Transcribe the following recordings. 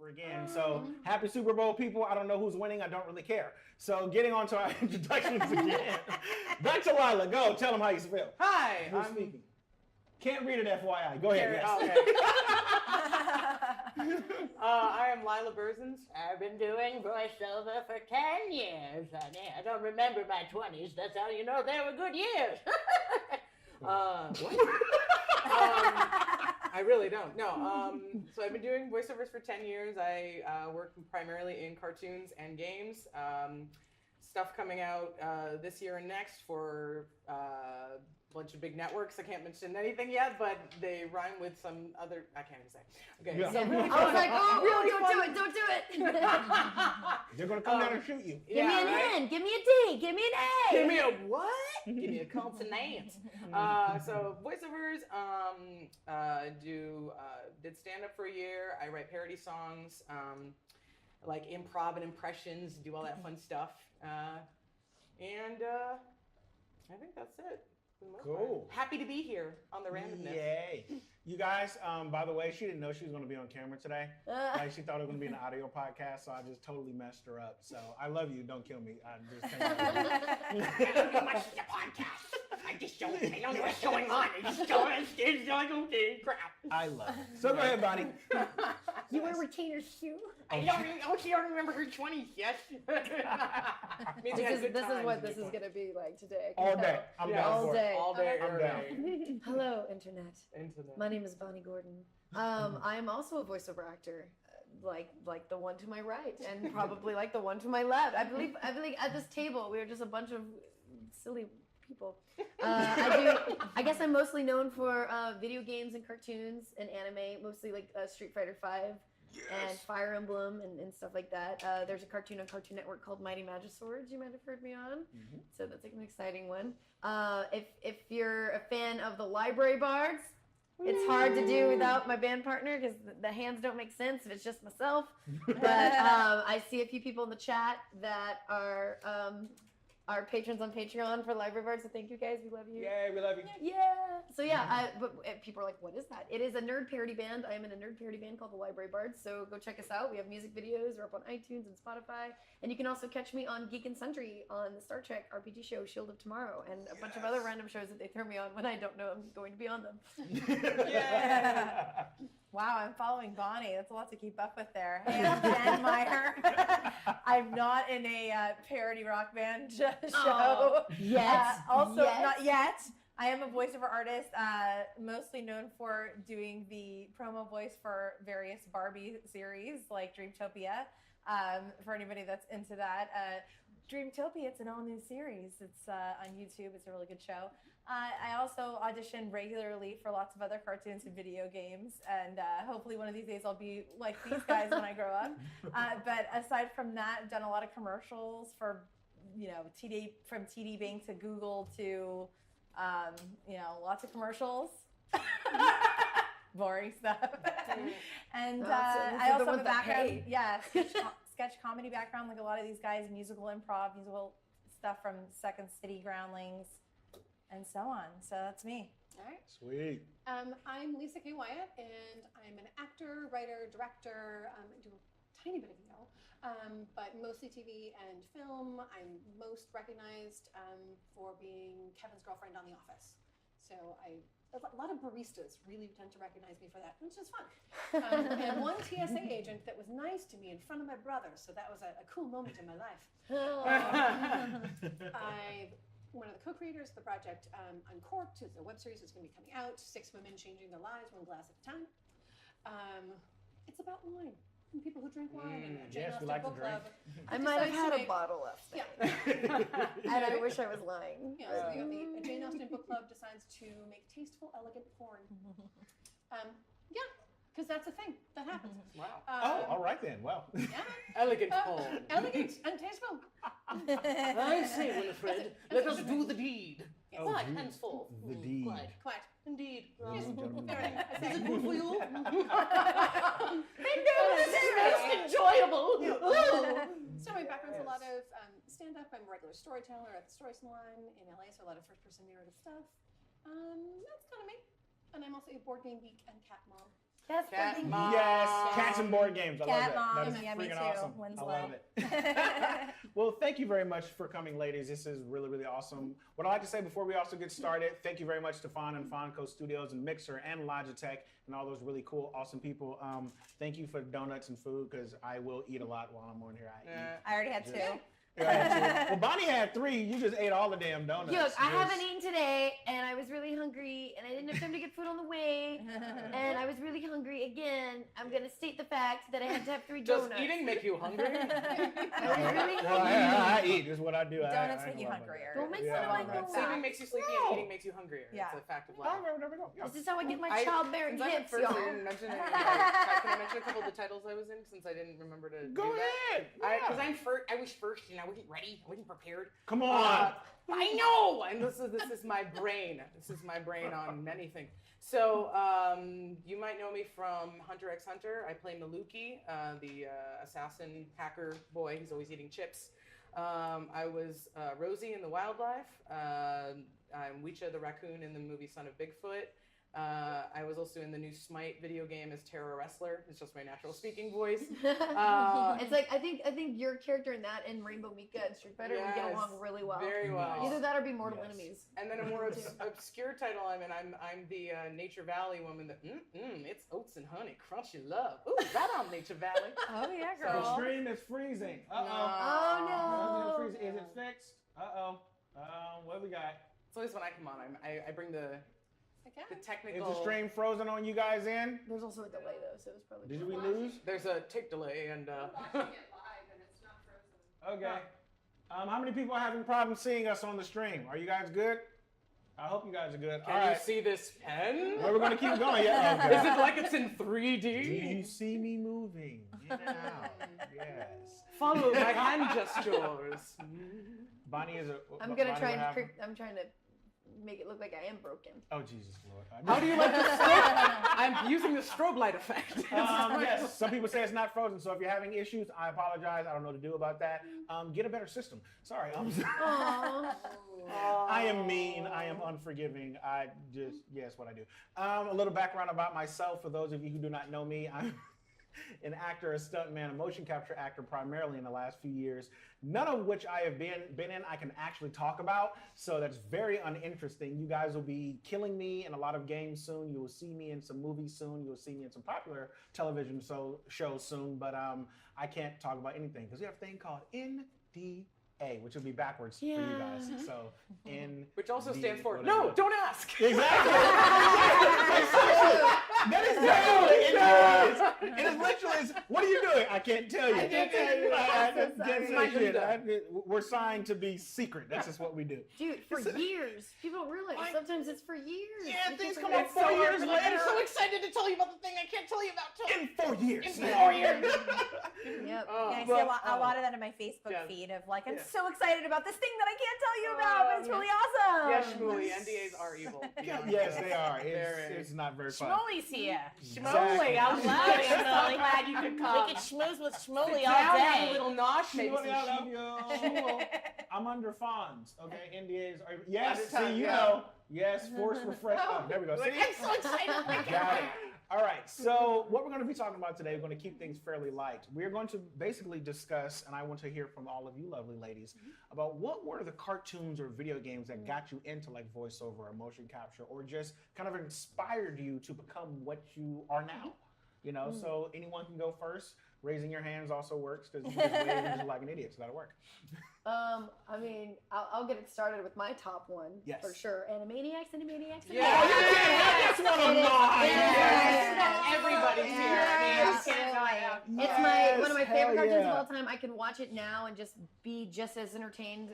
over again. So happy Super Bowl, people. I don't know who's winning. I don't really care. So getting on to our introductions again. Back to Lila. Go. Tell them how you feel. Hi, Who's speaking? Can't read it, FYI. Go ahead. Yes. Okay. I am Lila Berzins. I've been doing voiceover for 10 years, honey. I don't remember my 20s. That's how you know they were good years. What? I really don't. No. So I've been doing voiceovers for 10 years. I work primarily in cartoons and games. Stuff coming out this year and next for a bunch of big networks. I can't mention anything yet, but they rhyme with some other. I can't even say. Okay. Yeah. So really I was like, oh, really don't do it. They're going to come down and shoot you. Give me an N, give me a D, give me an A. Give me a what? Give me a consonant. So voiceovers, did stand up for a year. I write parody songs, like improv and impressions, do all that fun stuff. And I think that's it. for the most Cool. part. Happy to be here on the randomness. Yay. You guys, by the way, she didn't know she was going to be on camera today. Like, she thought it was going to be an audio podcast, so I just totally messed her up. So I love you. Don't kill me. I just think I don't know much of the podcast. I don't know what's going on. It's like, okay, crap. I love it. So go ahead, Bonnie. You wear retainer shoe? I don't remember her 20s yet. Means you had good This is times, what good this is fun. going to be like today. All day. I'm Yeah, down all for it. day. All day, I'm every down. day. Hello, Internet. Internet. My name is Bonnie Gordon. I am also a voiceover actor, like the one to my right, and probably like the one to my left. I believe at this table we are just a bunch of silly people. I guess I'm mostly known for video games and cartoons and anime, mostly like Street Fighter V and Fire Emblem and stuff like that. There's a cartoon on Cartoon Network called Mighty Magiswords you might have heard me on. So that's like an exciting one. If you're a fan of the Library Bards, it's hard to do without my band partner because the hands don't make sense if it's just myself. But I see a few people in the chat that are patrons on Patreon for Library Bards, so thank you guys. We love you. Yay, we love you. Yeah. So yeah, but people are like, what is that? It is a nerd parody band. I am in a nerd parody band called the Library Bards. So go check us out. We have music videos. We're up on iTunes and Spotify. And you can also catch me on Geek and Sundry on the Star Trek RPG show Shield of Tomorrow and a bunch of other random shows that they throw me on when I don't know I'm going to be on them. Yeah. Wow, I'm following Bonnie. That's a lot to keep up with there. Hey, I'm Jen Meyer. I'm not in a parody rock band show. Yes. Also, Yes. not yet. I am a voiceover artist, mostly known for doing the promo voice for various Barbie series like Dreamtopia. For anybody that's into that, Dreamtopia, it's an all-new series. It's on YouTube. It's a really good show. I also audition regularly for lots of other cartoons and video games, and hopefully one of these days I'll be like these guys when I grow up. But aside from that, I've done a lot of commercials for, TD, from TD Bank to Google to, lots of commercials. Boring stuff. And I also have a background, sketch comedy background, like a lot of these guys, musical improv, musical stuff from Second City, Groundlings, and so on. So that's me. All right. Sweet. I'm Lisa K. Wyatt, and I'm an actor, writer, director. I do a tiny bit of but mostly TV and film. I'm most recognized for being Kevin's girlfriend on The Office. So a lot of baristas really tend to recognize me for that, which is fun. And one TSA agent that was nice to me in front of my brother, so that was a cool moment in my life. I'm one of the co-creators of the project Uncorked. It's a web series that's going to be coming out. 6 women changing their lives one glass at a time. It's about wine and people who drink wine and a Jane yes, we Austen like to book drink. club. I might have had a Decides to bottle left. Yeah. And I wish I was lying. Yeah, so we got the Jane Austen book club decides to make tasteful, elegant porn. Yeah, because that's a thing that happens. Wow. All right then. Well. Yeah. Elegant porn. Elegant and tasteful. I say, Winifred, let us do the deed. Yes. Oh, Quite geez. henceforth. The deed. Quite. Quite. Indeed. Ladies and gentlemen. Very nice. I Is say. it good for you? It's Most enjoyable. So my background's a lot of stand-up. I'm a regular storyteller at the Story Salon in LA, so a lot of first-person narrative stuff. That's kind of me. And I'm also a board game geek and cat mom. Yes, Cat fucking- mom. Yes, cats and board games. I Cat love mom. it. That is Yeah, me freaking too. awesome. Winslow. I love it. Well, thank you very much for coming, ladies. This is really, really awesome. What I'd like to say before we also get started, thank you very much to Fawn and Fonco Studios and Mixer and Logitech and all those really cool, awesome people. Thank you for donuts and food because I will eat a lot while I'm on here. I eat. I already had 2. Yeah, I had 2. Well, Bonnie had 3. You just ate all the damn donuts. Look, I Just- haven't eaten today, and I was really hungry, and I didn't have time to get food on the way, and I was really hungry again. I'm gonna state the fact that I had to have 3 Does donuts. eating make you hungry? I was really Well, I eat. Is what I do. Donuts I make you love it. hungrier. Don't make Yeah, fun of my right. goals. Sleeping makes you sleepy and eating makes you hungrier. Yeah. It's a fact of Oh, life. there we go. Yeah. This is how I get my I- childbearing Since I'm hips, first, y'all. I didn't mention any, can I mention a couple of the titles I was in since I didn't remember to Go do that? ahead. Because Yeah. I'm first. I was first, and I wasn't ready. I wasn't prepared. Come on. I know, and this is my brain. This is my brain on many things. So you might know me from Hunter x Hunter. I play Maluki, the assassin hacker boy. He's always eating chips. I was Rosie in The Wildlife. I'm Weecha the raccoon in the movie Son of Bigfoot. I was also in the new Smite video game as Terra Wrestler. It's just my natural speaking voice. It's like I think your character in that and Rainbow Mika and Street Fighter would get Yes, along really well. Very well. Either that or be mortal Yes. enemies. And then a more obscure title I'm in. I'm the Nature Valley woman that it's oats and honey, crunchy love. Ooh, right on Nature Valley. Oh yeah, The girl. stream is freezing. No. Oh, no. Is it fixed? What we got? It's always when I come on, I bring the Okay. Is technical. the stream frozen on you guys in? There's also a delay though, so it's probably. Did we lose? There's a tick delay and Okay. How many people are having problems seeing us on the stream? Are you guys good? I hope you guys are good. All can you right. see this pen? Well, we're gonna keep going. Yeah. Okay. Is it like it's in Do 3D? you see me moving in and out? Yes. Follow my hand gestures. Bonnie is a. I'm gonna Bonnie, try what and happened? I'm trying to make it look like I am broken. Oh Jesus Lord. How do you like the strobe? I'm using the strobe light effect. Yes, some people say it's not frozen, so if you're having issues, I apologize. I don't know what to do about that. Get a better system. Sorry, Aww. I am mean. I am unforgiving. Yes, what I do. A little background about myself for those of you who do not know me. I'm an actor, a stuntman, a motion capture actor primarily in the last few years, none of which I have been in I can actually talk about, so that's very uninteresting. You guys will be killing me in a lot of games soon. You will see me in some movies soon. You will see me in some popular television shows soon, but I can't talk about anything because we have a thing called NDA, which will be backwards for you guys. So Which also stands for whatever. no, don't ask. Exactly. That is exactly what it is. It is literally, what are you doing? I can't tell you. I can't tell you. I I'm so can't sorry. say shit. We're signed to be secret. That's just what we do. Dude, for years. People don't realize sometimes it's for years. Yeah, You things can't come forget. up 4 years later. I'm so excited to tell you about the thing I can't tell you about till In 4 years. in 4 years. Yep. Oh, Yeah, I see Well, a lot of that in my Facebook Yeah. feed of like, I'm Yeah. so excited about this thing that I can't tell you about, but it's really awesome. Yeah, Shmooly, NDAs are evil. Yes, they are. Very. It's not very fun. Schmolly's here. Exactly. I'm Glad, so I'm glad you could come. We can schmooze with Schmolly Sit all down, have a day. little nosh, maybe Shmooly, I love some you. I'm under Fonz. Okay, NDAs are. Yes, Under see, time, you yeah. know. Yes, force refresh. Oh, there we go. See? I'm so excited. I can't Got it. wait. All right. So what we're going to be talking about today, we're going to keep things fairly light. We're going to basically discuss, and I want to hear from all of you lovely ladies, about what were the cartoons or video games that got you into like voiceover or motion capture, or just kind of inspired you to become what you are now. You know, so anyone can go first. Raising your hands also works because you just wave and just like an idiot, so that'll work. I mean, I'll get it started with my top one Yes. for sure. Animaniacs. Yeah. Oh, you can't have this one of It is. mine. Yes. Everybody's here. Yes. I mean, you can't not have- It's one of my Yes, favorite hell cartoons yeah. of all time. I can watch it now and just be just as entertained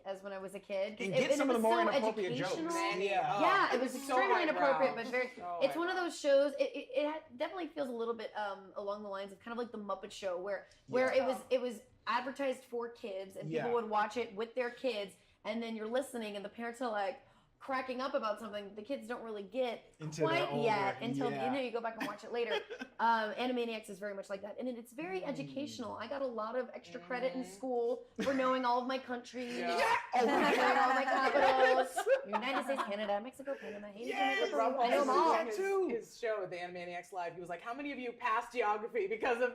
as when I was a kid. And It- get some it of the was more so inappropriate jokes. educational. Yeah. Yeah, it was So extremely inappropriate, highbrow. but very. So It's one of highbrow. those shows. It definitely feels a little bit along the lines of kind of like the Muppet Show, where it was advertised for kids and people Yeah. would watch it with their kids, and then you're listening and the parents are like cracking up about something the kids don't really get Until quite they're yet older. until Yeah. you go back and watch it later. Animaniacs is very much like that, and it's very educational. I got a lot of extra credit in school for knowing all of my countries, Yeah. Oh my knowing all my capitals. United States, Canada, Mexico, Panama, Haiti, Yes! Jamaica, Rob Peru. I know them all. Paulson, his show, the Animaniacs Live, he was like, how many of you passed geography because of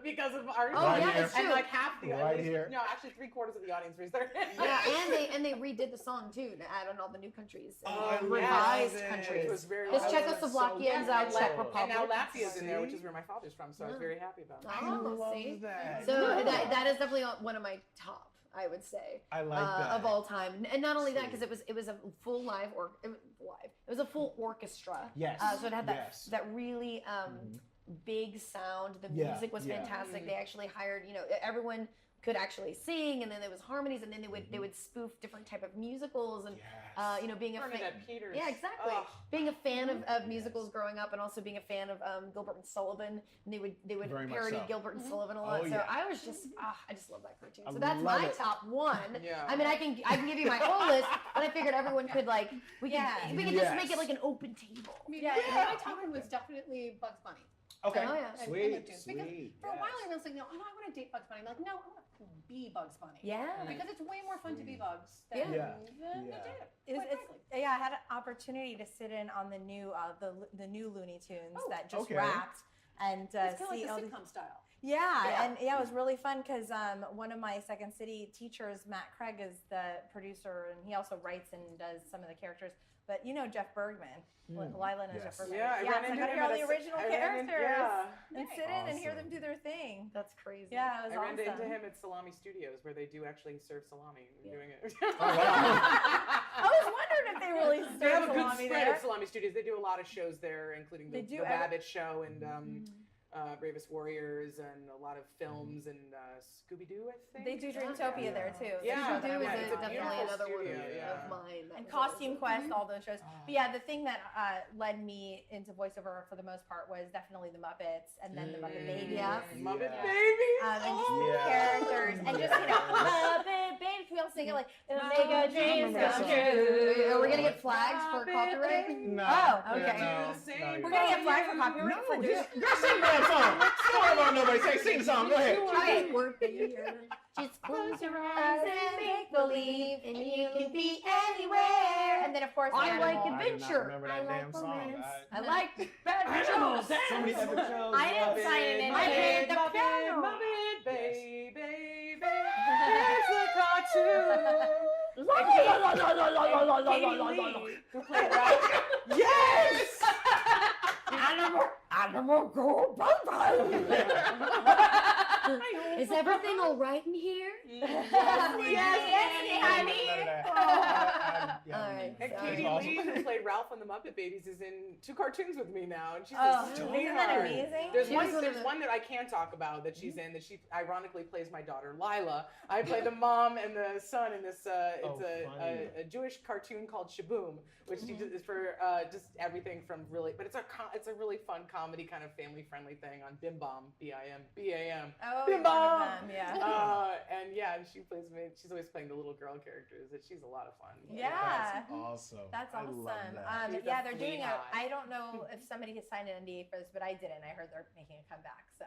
art? Oh, Right yeah, here. it's And true. like half the Right here. no, actually 3/4 of the audience raised their hand. Yeah, and they redid the song too to add on all the new countries. Oh, I and love revised it. countries. Which was very Because I love it Czechoslovakia is so out, much. Czech And Republic. And now Latvia's in there, which See? is where my father's from, so I was very happy about that. I Oh, love see? that. So that is definitely one of my top, I would say, I like that. of all time. And not only that, See. because it was a full it was a full orchestra. Yes. So it had that Yes. that really big sound. The Yeah, music was yeah. fantastic. They actually hired, everyone could actually sing, and then there was harmonies, and then they would spoof different type of musicals, and Yes. being a fan. Bernadette Peters. Yeah, exactly. Ugh. Being a fan of musicals growing up, and also being a fan of Gilbert and Sullivan, and they would Very much parody so. Gilbert and Sullivan a lot. Oh, so yeah. I was just I just love that cartoon. I So that's love my it. top one. Yeah. I mean, I can give you my whole list, but I figured everyone could we could just make Yes. it like an open table. I mean, Yeah. my top one was definitely Bugs Bunny. Okay. Oh, yeah. And Sweet. cartoons. Because Sweet. for a while yes. I was like, no, I want to date Bugs Bunny. I'm like, no, I want to be Bugs Bunny. Yeah. Because it's way more fun to be Sweet. Bugs than Yeah. than Yeah. to date it. It's, Quite it's, frankly. yeah, I had an opportunity to sit in on the new Looney Tunes Oh, that just okay. wrapped and It's kind of see like all the these. sitcom style. Yeah, and it was really fun because one of my Second City teachers, Matt Craig, is the producer, and he also writes and does some of the characters. But Jeff Bergman, Lila knows Jeff Yes. Bergman. Yeah, I ran so I into got to him hear all at the a- original I ran in- characters yeah. and sit in and hear them Awesome. do their thing. That's crazy. Yeah, it was I ran awesome. into him at Salami Studios where they do actually serve salami. We're doing it. Oh, wow. I was wondering if they really They have serve a good salami spread there. at Salami Studios. They do a lot of shows there, including They the do Babbage Show and Bravest Warriors and a lot of films and Scooby Doo, I think. They do Dreamtopia there too. Yeah, Scooby-Doo yeah, is it's a definitely beautiful another one studio, yeah. of mine. that And was Costume awesome. Quest, all those shows. But yeah, the thing that led me into voiceover for the most part was definitely the Muppets and then the Muppet Babies. Yeah. Muppet Yeah. Babies. And just Oh. the characters and just Muppet Babies. We all sing it like it'll make our dreams remember that come song. true. Are we gonna get flags for copyright? No. Oh, okay. No, Same We're gonna get flagged for copyright. No, just sing that song. Don't worry about nobody. Sing the song. Go ahead. Okay, we're just close your eyes and make believe, and you can be anywhere. And then of course I like Animal. adventure. remember I that like damn song. romance. I like bad Animals. shows. So many epic shows. I didn't Muppet. sign it in. I played the piano. Muppet Baby. It's a cartoon. Who played Ralph? Yes! Animal go Is everything all right in here? Yes, honey. All right. And sorry. Katie Awesome. Lee, who played Ralph on the Muppet Babies, is in 2 cartoons with me now, and she's Oh, a isn't sweetheart. that amazing? There's She one. was one of There's the- one that I can talk about that she's in that she ironically plays my daughter Lila. I play the mom and the son in this. It's funny. a Jewish cartoon called Shaboom, which teaches is for just everything from really, but it's a really fun comedy kind of family friendly thing on Bim Bam, B-I-M. Oh, Bim one of Bam. them, yeah. And yeah, she plays me. She's always playing the little girl characters. She's a lot of fun. Yeah. That's awesome. That's I awesome. love that. She's Yeah, a they're doing sweetheart. I don't know if somebody has signed an NDA for this, but I didn't. I heard they're making a comeback. So.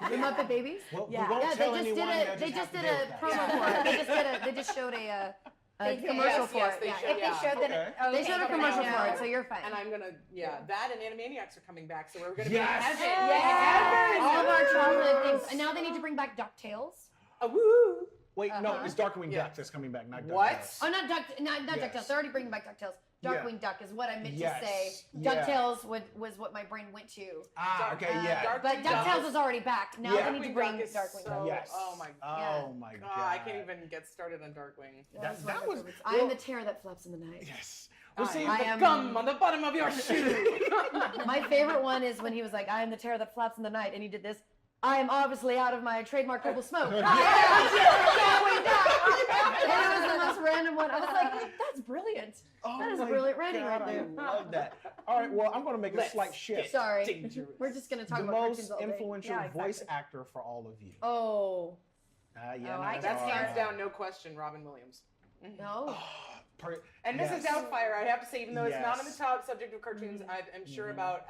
The Muppet Babies? Well, Yeah. we won't Yeah, tell they just anyone. did they'll they have just to did deal a with that. promo for it. They just showed a They did. commercial Yes, for yes, it. they Yeah. showed- If they showed that, Okay. They showed a okay, commercial I for know. it, so you're fine. And I'm gonna, that and Animaniacs are coming back, so we're gonna Yes. be in heaven. Yes. All of our childhood things. Yes. And now they need to bring back DuckTales. Woo! Wait, no, Uh-huh. it's Darkwing Yeah. Duck that's coming back, not What? DuckTales. Oh, not Yes. DuckTales. They're already bringing back DuckTales. Yeah. Darkwing Duck is what I meant Yes. to say. Yeah. DuckTales was what my brain went to. Ah, okay, yeah. But DuckTales is already back. Now Yeah. they need to bring Duck is Darkwing Duck. so- Yes. Oh my Oh my god. I can't even get started on Darkwing. That's that one of my was- favorites. I am the terror that flaps in the night. Yes. Well, I see, am I the am- gum on the bottom of your shoe. My favorite one is when he was like, I am the terror that flaps in the night, and he did this. I am obviously out of my trademark purple smoke. I am Darkwing Duck. And it was the most random one. I was like, that's brilliant. oh that is a my brilliant rating God, right there. I love that. All right, well, I'm going to make a Let's slight shift. Sorry. Dangerous. We're just going to talk The about cartoons most all day. influential Yeah, exactly. voice actor for all of you. Oh, Yeah, Oh, I no, That's can hands start. down, no question, Robin Williams. no. And Yes. Mrs. Doubtfire, I have to say, even though it's not on the Yes. top subject of cartoons, I'm sure about.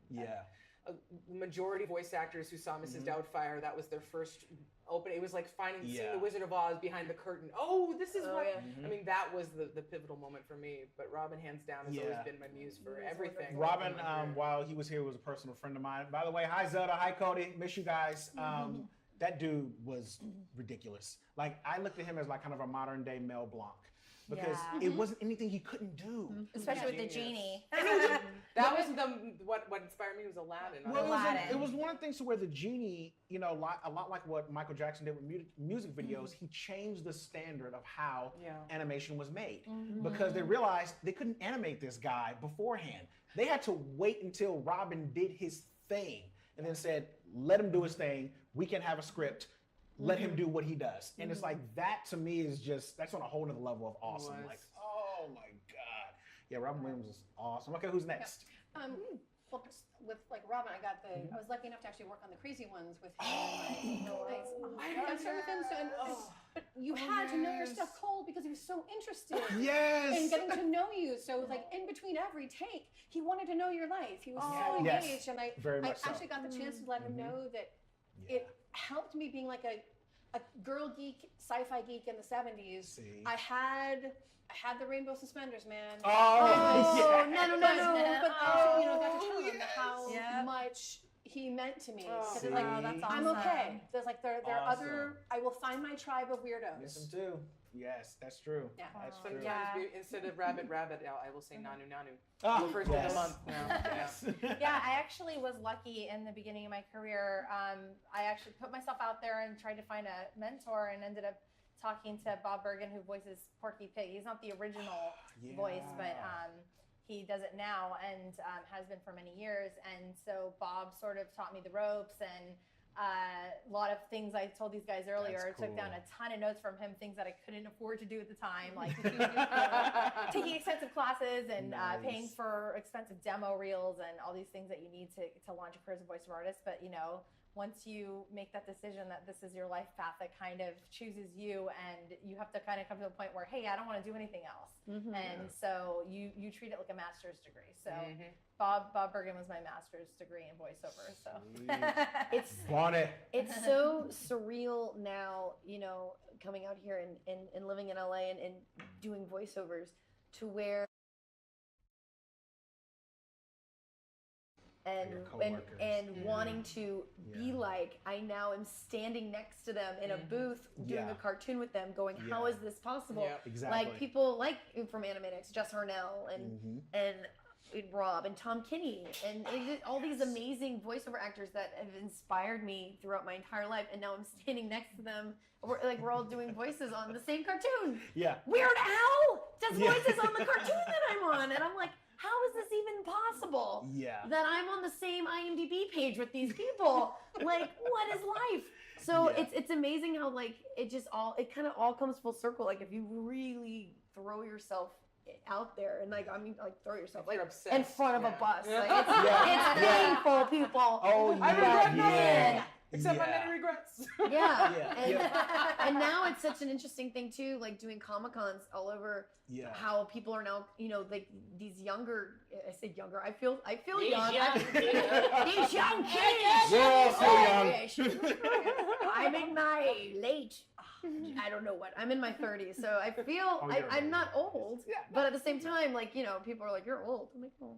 Yeah. the majority voice actors who saw Mrs. Doubtfire, that was their first open. It was like seeing Yeah. the Wizard of Oz behind the curtain. Oh, this is Oh, what. yeah. I mean, that was the pivotal moment for me. But Robin, hands down, has always been my muse for everything. Robin, in my career. while he was here, was a personal friend of mine. By the way, hi Zelda, hi Cody, miss you guys. That dude was ridiculous. Like I looked at him as like kind of a modern day Mel Blanc because Yeah. it wasn't anything he couldn't do. Especially with the Genius. genie. That was what inspired me was Aladdin. Well, Aladdin. it was one of the things to where the genie, you know, a lot like what Michael Jackson did with music videos, he changed the standard of how animation was made because they realized they couldn't animate this guy beforehand. They had to wait until Robin did his thing and then said, let him do his thing. We can have a script. Let him do what he does. And it's like that to me is just, that's on a whole nother level of awesome. was. Like, oh my God. Yeah, Robin Williams is awesome. Okay, who's next? Well, with like Robin, I was lucky enough to actually work on the Crazy Ones with him. I started with him, but you had to know your stuff cold because he was so interested Yes. in getting to know you. So like in between every take, he wanted to know your life. He was so Yes. engaged, and I Very much so. actually got the chance to let him know that it helped me being like a girl geek, sci-fi geek in the 70s. See. I had the rainbow suspenders, man. Oh, yeah. no. But also, you know, got to tell him how Yep. much he meant to me. Oh, Because see. it's like, Oh, that's I'm awesome. okay. There's like there are Awesome. other. I will find my tribe of weirdos. Miss him too. Yes, that's true. Yeah. That's true. Sometimes Yeah. instead of rabbit, I will say nanu nanu. Ah, First of the month now. Yes. Yeah, I actually was lucky in the beginning of my career. I actually put myself out there and tried to find a mentor and ended up talking to Bob Bergen, who voices Porky Pig. He's not the original voice, but he does it now and has been for many years. And so Bob sort of taught me the ropes and a lot of things I told these guys earlier. That's Took down cool. a ton of notes from him, things that I couldn't afford to do at the time, like taking expensive classes and paying Nice. for expensive demo reels and all these things that you need to launch a career as a voiceover artist. But you know, once you make that decision that this is your life path, that kind of chooses you, and you have to kind of come to the point where, hey, I don't want to do anything else. And so you treat it like a master's degree. So Bob Bergen was my master's degree in voiceover. So It's Want it. it's so surreal now, you know, coming out here and living in LA and doing voiceovers to where and Your and, coworkers. and wanting to be like, I now am standing next to them in a booth doing Yeah. a cartoon with them going, how Yeah. is this possible? Yep. Exactly. Like people like from Animatrix, Jess Harnell and Rob and Tom Kinney and all these amazing voiceover actors that have inspired me throughout my entire life, and now I'm standing next to them. We're all doing voices on the same cartoon. Yeah. Weird Al does Yeah. voices on the cartoon that I'm on, and I'm like, how is this even possible? Yeah. That I'm on the same IMDb page with these people. Like, what is life? So Yeah. it's amazing how like it kind of all comes full circle. Like if you really throw yourself out there and like throw yourself like You're obsessed. in front of a Yeah. bus. Like, Yeah. it's Yeah. painful, people. Oh, I yeah. regret nothing. Yeah. Except my Yeah. many regrets. Yeah. Yeah. And, Yeah. and now it's such an interesting thing too, like doing Comic-Cons all over. Yeah. How people are now, you know, like these younger. I say younger. I feel These young. young These young kids. We're all so young. I'm in my late. I don't know what. I'm in my 30s, so I feel Oh, you're I'm old. not old, but at the same time, like you know, people are like, "You're old." I'm like, "Oh,"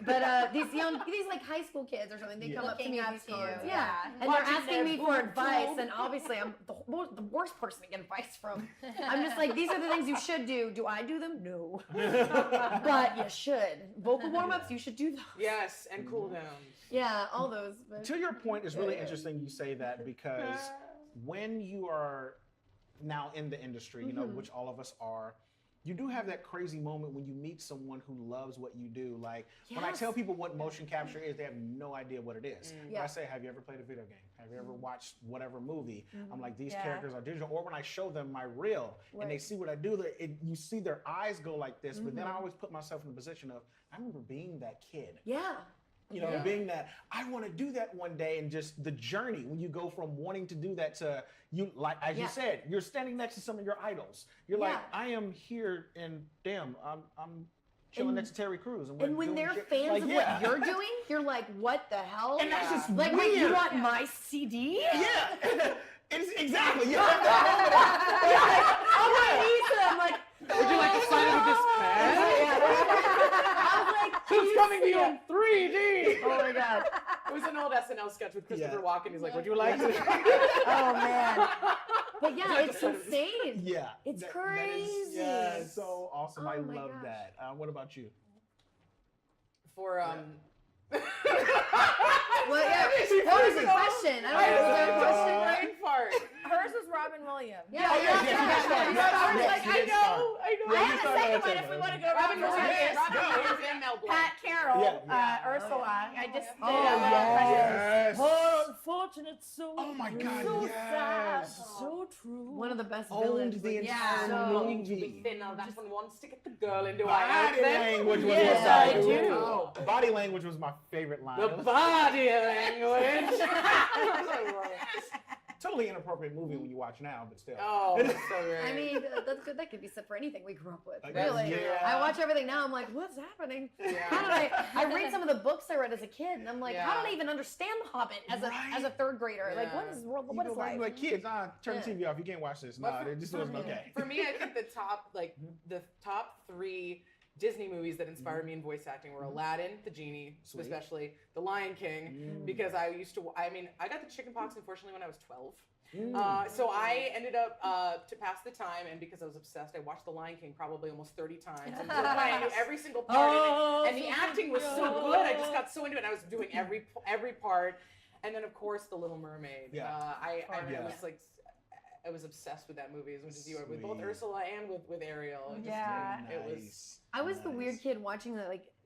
but these like high school kids or something, they come up to me Looking at up these to you, cons, yeah. and they're Watching asking their me for boob advice, tube. and obviously I'm the worst person to get advice from. I'm just like, these are the things you should do. Do I do them? No, but you should. Vocal warm-ups, you should do those. Yes, and cool downs. Yeah, all those. But To your point, it's really interesting you say that because when you are now in the industry, you know, which all of us are, you do have that crazy moment when you meet someone who loves what you do. Like when I Yes. tell people what motion capture is, they have no idea what it is. When Yeah. I say, have you ever played a video game? Have you ever watched whatever movie? I'm like, these Yeah. characters are digital. Or when I show them my reel and they Right. see what I do, you see their eyes go like this. But then I always put myself in the position of, I remember being that kid. yeah. You know, being that I want to do that one day, and just the journey when you go from wanting to do that to you, like as you Yeah. said, you're standing next to some of your idols. You're like, Yeah. I am here, and damn, I'm chilling And- next to Terry Crews. And, And we're when doing they're shit. fans Like, of yeah. what you're doing, you're like, what the hell? And that's just like, weird. wait, you want my CD? Yeah. It's exactly. Yeah. I'm like, Lisa, I'm like, Would you like to sign it with this pen? I was like, It's coming to you in 3D. oh my god. It was an old SNL sketch with Christopher Yeah. Walken. He's like, "Would you like to?" Oh man. But yeah, Like it's the side of his- insane. Yeah. It's That is- crazy. yeah, it's so awesome. Oh I my love gosh. that. What about you? For Well, yeah. What was the question? I don't know. Was there a question? brain fart. Hers was Robin Williams. Yeah, Oh, yeah, yeah, yeah. yeah. I was Yes, like, he I did know. start. I know. Yeah, I you have a started second at one that if we one. want to go Robin Robin Williams, Williams. Robin Williams, and Mel Blanc. Pat Carroll, Yeah, yeah. Ursula. I just did Oh, a little impression. yes. Oh, unfortunate, so Oh my God, so sad, yes. so true. One of the best Owned villains. the like, entire so- movie. Thinner. That's when one stick at the girl into Body language was Yes, my I do. Oh, body language was my favorite line. The It was body language. totally inappropriate movie when you watch now, but still. Oh, it's so great. I mean, that's good. That could be said for anything we grew up with. Like, Really. yeah. I watch everything now. I'm like, what's happening? Yeah. How did I read some of the books I read as a kid, and I'm like, how did I Yeah. even understand The Hobbit as Right. a third grader? Like, what Yeah. is You what go is back and life? be like, kids, turn Yeah. the TV off. You can't watch this. But Nah, for- it just wasn't okay. For me, I think the top 3 Disney movies that inspired me in voice acting were Aladdin, the Genie, Sweet. especially The Lion King, because I used to. I mean, I got the chickenpox unfortunately when I was 12. So I ended up to pass the time, and because I was obsessed, I watched The Lion King probably almost 30 times. And I knew every single part in it, and the acting was so good. I just got so into it. I was doing every part, and then of course The Little Mermaid. Yeah. I Yeah. was like. I was obsessed with that movie, as much as you were, with both Sweet. Ursula and with Ariel. It just, Yeah. it was. Nice. I was the Nice. weird kid watching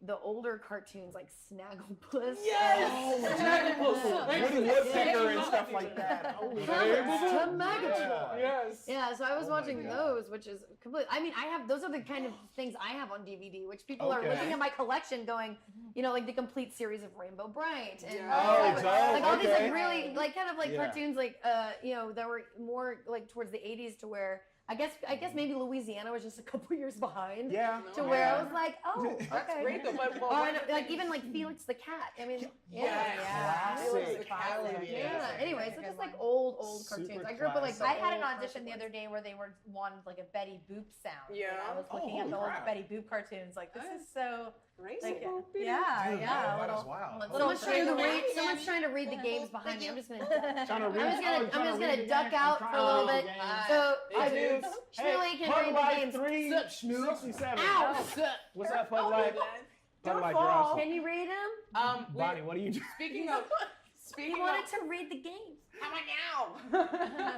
the older cartoons like Snagglepuss. Yes! Woody Woodpecker and stuff like that. Holy Helmets shit. to Megatron. Yes. Yeah, so I was Oh my watching God. those, which is complete. I mean, those are the kind of things I have on DVD, which people are Okay. looking at my collection, going, like the complete series of Rainbow Bright and Yeah. Oh, like, dope. all these Okay. like really like kind of like Yeah. cartoons like that were more like towards the 80s to where I guess maybe Louisiana was just a couple years behind. Yeah. To No, where yeah. I was like, oh, That's okay. great though. But, Or like even like Felix the Cat. I mean, Yeah. Classic. The cat would be Yeah. amazing. Anyways, That's a so just good like one. old Super cartoons. I grew up with like the I had an old audition the classic other day where they wanted like a Betty Boop sound. Yeah. And I was looking Oh, at the old crap. Betty Boop cartoons. Like this is so Race like boop, yeah, Dude, yeah. wow, a that's little- wild. little Someone's trying to trick. read. Someone's trying to read the games behind me. I'm just gonna. Trying to I'm read- just gonna. oh, I'm trying just to gonna read the duck game. out I'm for a trying little to bit. read the game. So Hey, dude. Shirley can Pug read the Life games. 367. Ow! What's up, Pug Life? Don't Pug Life, fall. you're awesome. Can you read them? Bonnie, what are you doing? Speaking of, He speaking wanted of, to read the games. how about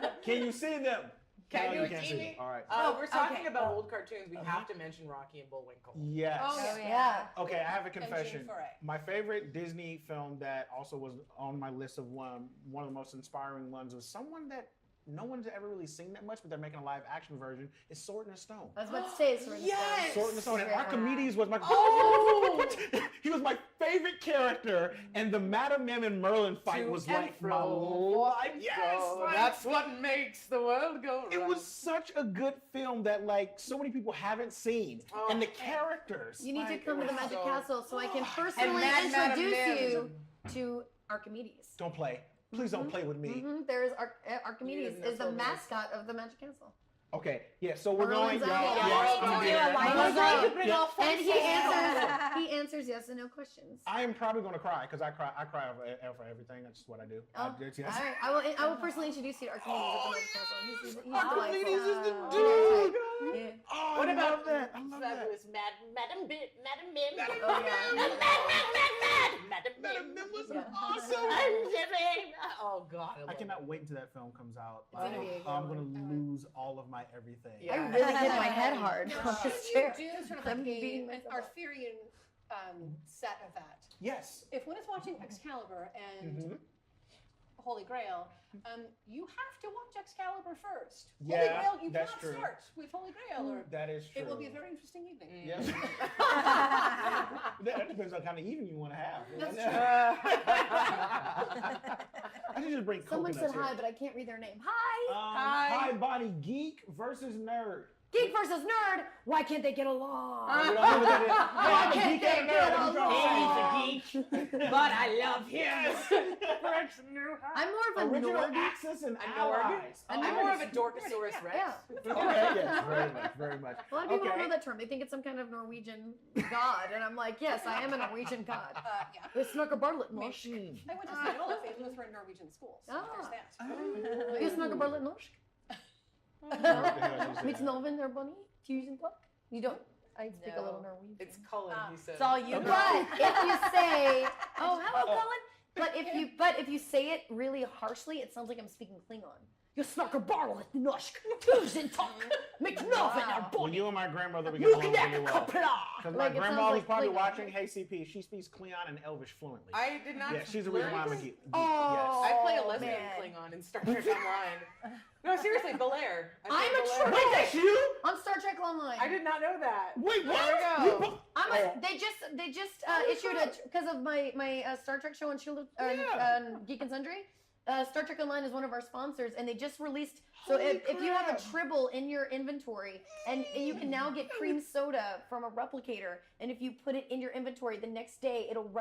now? Can you see them? Can No, I do you it, can't see Jamie? them. All right. We're talking okay. about old cartoons. We have to mention Rocky and Bullwinkle. Yes. Oh, Yeah. Okay, I have a Jim confession. Foray. My favorite Disney film that also was on my list of one of the most inspiring ones was someone that no one's ever really seen that much, but they're making a live action version. Is Sword in the Stone. I was about to say it's Sword in the Stone. Yes! Sword in the Stone, and Yeah. Archimedes was my. Oh! He was my favorite character, and the Madame Mim and Merlin fight To was and like my fro. life. Yes, So like, that's what makes the world go round. it was such a good film that like so many people haven't seen, Oh. and the characters. You need to like, come to the it was Magic so- Castle so I can And personally Mad Madam introduce Mim. you to Archimedes. Don't play. Please don't play with me. There's Archimedes He doesn't is the know Sword mascot of the Magic Castle. Okay, yeah. So we're Merlin's going. out. Yeah, Yeah, yes, we I'm need to there. do a line Merlin's out. to bring all And he friends. answers yes and no questions. I am probably going to cry because I cry over everything. That's just what I do. Oh, Yes. all right. I will personally introduce you to Archimedes at the Magic Castle. He's Archimedes delightful. is the Yeah. dude. Yeah. Oh, What I about love that? I love that. Fabulous Madam Mim. Oh, yeah. Madam Madam Mim was Yeah. awesome. I'm Jimmy. Oh God, I cannot wait until that film comes out. It's gonna be a good I'm one. going to lose all of my everything. Yeah. I really hit my head hard on Should this you chair. do sort of I'm like beating an myself up. Arthurian set of that? Yes. If one is watching Excalibur and Mhm. Holy Grail, you have to watch Excalibur first. Yeah, Holy Grail, you that's cannot true. start with Holy Grail, or That is true. it will be a very interesting evening. Yes. that depends on kind of evening you want to have. That's I should just bring Someone coconuts said hi, here. but I can't read their name. Hi. Hi, Bonnie. Geek versus nerd. Geek versus nerd. Why can't they get along? We don't know what that is. Why Hey, can't geek and they nerd, get what you trying to say? He's a geek, but I love him. I'm more of a Original nerd. axis and A nord? allies. A I'm nerd. more of a Dorkosaurus Rex. Yeah. Okay, yes, very much, very much. A lot of people Okay. don't know that term. They think it's some kind of Norwegian god, and I'm like, yes, I am a Norwegian god. Yeah. It's Snugger Bartlett Norsk. I went to St. Olaf and those were in Norwegian schools. So Ah. there's that. You Snugger Bartlett Norsk? What the hell is that? Mitt Noven er bunny? Tusen takk. You don't. I speak a little No. Norwegian. It's Cullen, he said. It's all you. Okay. But if you say, "Oh, hello, Cullen," but if you say it really harshly, it sounds like I'm speaking Klingon. You snakker Bartlett Norsk. Tusen takk. Mitt Noven er Well, bunny. you and my grandmother, we get along really Lukadek well. kapla. Because Like, my it sounds grandma, who's like probably Klingon. watching, hey CP, she speaks Klingon and Elvish fluently. I did not. Yeah, she's the reason why I'm a learn geek. Oh. I play a Oh, lesbian man. Klingon in Star Trek Online. No, seriously, Belair. I I'm play a Belair. true- Wait, that's you? On Star Trek Online. I did not know that. Wait, what? There we You go. bo- I'm Oh. they just issued a because of my Star Trek show on Shield Yeah. Geek and Sundry. Star Trek Online is one of our sponsors, and they just released. So Holy if you have a crap. Tribble in your inventory, and you can now get cream soda from a replicator, and if you put it in your inventory, the next day it'll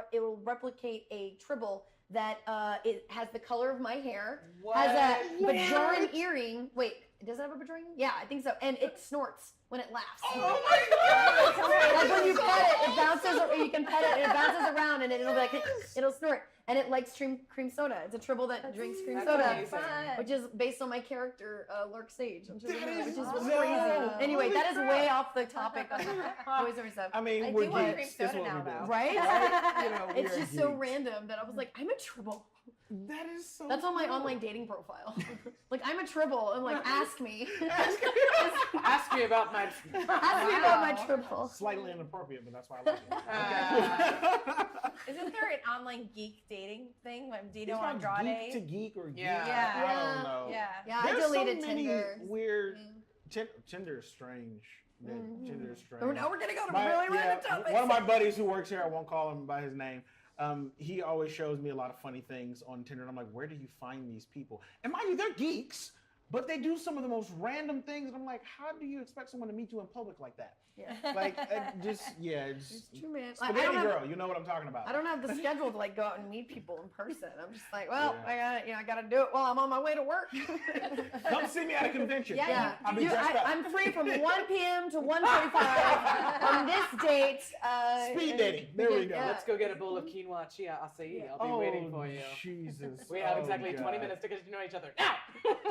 replicate a Tribble that it has the color of my hair, has a Bajoran earring. Wait, does it have a Bajoran? Yeah, I think so, and it snorts when it laughs. Oh my god! Like when you pet it, it bounces. Or you can pet it, and it bounces around, and it'll be like it'll snort, and it likes cream soda. It's a Tribble that drinks cream That's soda, amazing. which is based on my character Lark Sage, which is That is crazy. dope. Anyway, Holy that is crap. way off the topic of voice over stuff. I mean, I we're do want geeks. cream It's soda what now, we do. though. Right? You know, It's we're just so geeks. random that I was like, I'm a Tribble. That is so That's on my cool. online dating profile. Like, I'm a Tribble, and like, ask me. Ask me about my. Ask me about my Tribble. Slightly inappropriate, but that's why I like it. Isn't there an online geek dating thing? Like Dino It's not Andrade? geek to geek or geek. Yeah. Yeah. I don't know. Yeah. Yeah, I There's deleted so many Tinder. weird. Yeah. Tinder's strange. Tinder's strange. Oh, now we're gonna go to My- really yeah, random topics. One of my buddies who works here, I won't call him by his name. He always shows me a lot of funny things on Tinder, and I'm like, where do you find these people? And mind you, they're geeks, but they do some of the most random things, and I'm like, how do you expect someone to meet you in public like that? Yeah. Like, it's It's true, man. I Spaghetti don't have, girl. You know what I'm talking about. I don't have the schedule to like go out and meet people in person. I'm just like, well, Yeah. I gotta do it while I'm on my way to work. Come see me at a convention. Yeah, I'll be dressed up. I'm free from 1 p.m. to 1:45 on this date. Speed dating. There we go. Yeah. Let's go get a bowl of quinoa chia acai. I'll be waiting for you. Jesus. We have Oh, exactly 20 God. minutes to get to know each other. Now!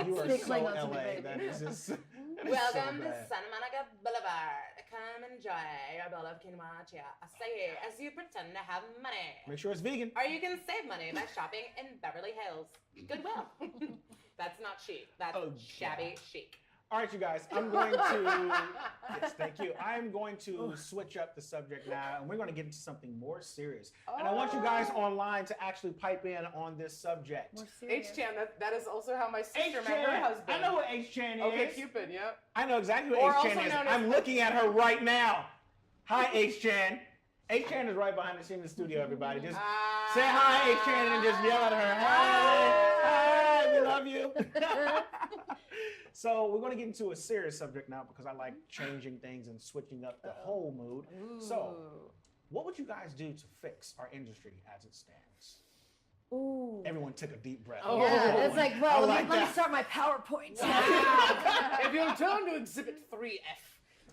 You are Speak so Klingon to me, LA. baby. That is just. that is Welcome so to bad. Santa Monica Boulevard. Come enjoy your bowl of quinoa chia acai as you pretend to have money. Make sure it's vegan. Or you can save money by shopping in Beverly Hills. Goodwill. That's not chic. That's Oh, shabby chic. All right, you guys. I'm going to. Yes, thank you. I'm going to switch up the subject now, and we're going to get into something more serious. And I want you guys online to actually pipe in on this subject. More serious. H-Chan, that is also how my sister met her H-Chan. husband. I know what H-Chan is. Okay, Cupid, yep. I know exactly Or what H-Chan also is. known as- I'm looking at her right now. Hi, H-Chan. H-Chan is right behind the scene in the studio, everybody. Just say hi, H-Chan, and just yell at her. Hi, we love you. So we're going to get into a serious subject now because I like changing things and switching up the whole mood. So, what would you guys do to fix our industry as it stands? Ooh. Everyone took a deep breath. Oh. Yeah, it's like, I well, let like me that. start my PowerPoint. If you'll turn to Exhibit 3F.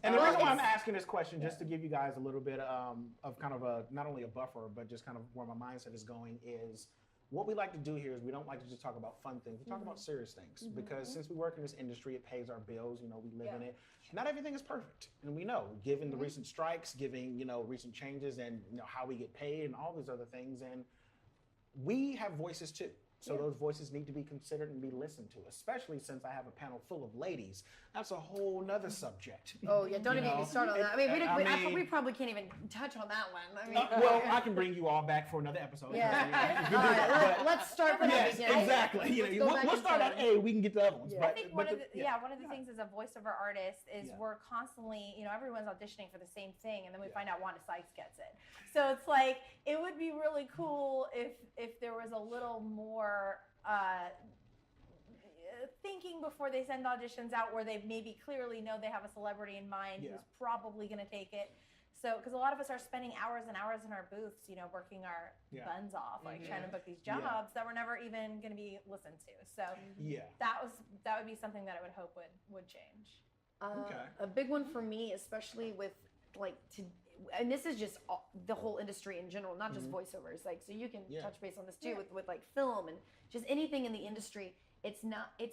And the Well, reason why I'm it's- asking this question, just to give you guys a little bit of kind of a, not only a buffer, but just kind of where my mindset is going is, what we like to do here is we don't like to just talk about fun things. We talk about serious things because since we work in this industry, it pays our bills. You know, we live in it. Not everything is perfect, and we know, given the recent strikes, given recent changes, and how we get paid, and all these other things, and we have voices too. So those voices need to be considered and be listened to, especially since I have a panel full of ladies. That's a whole nother subject. Oh yeah, don't even get me started on that. I mean, I we mean- probably can't even touch on that one. I mean, Well, I can bring you all back for another episode. yeah. You can do All right, that, but- let's start from the Yes, beginning. exactly. Let's go back We'll in start at time. A. We can get to the other ones. Yeah. But, I think one but of the one of the things as a voiceover artist is Yeah. we're constantly, everyone's auditioning for the same thing, and then we find out Wanda Sykes gets it. So it's like it would be really cool if there was a little more thinking before they send auditions out, where they maybe clearly know they have a celebrity in mind Yeah. who's probably going to take it. So, because a lot of us are spending hours and hours in our booths, you know, working our Yeah. buns off, like Mhm. trying to book these Yeah. jobs that were never even going to be listened to. So Yeah. that would be something that I would hope would change. Okay. A big one for me, especially with like and this is just the whole industry in general, not just voiceovers. Like, so you can Yeah. touch base on this too with like film and just anything in the industry. It's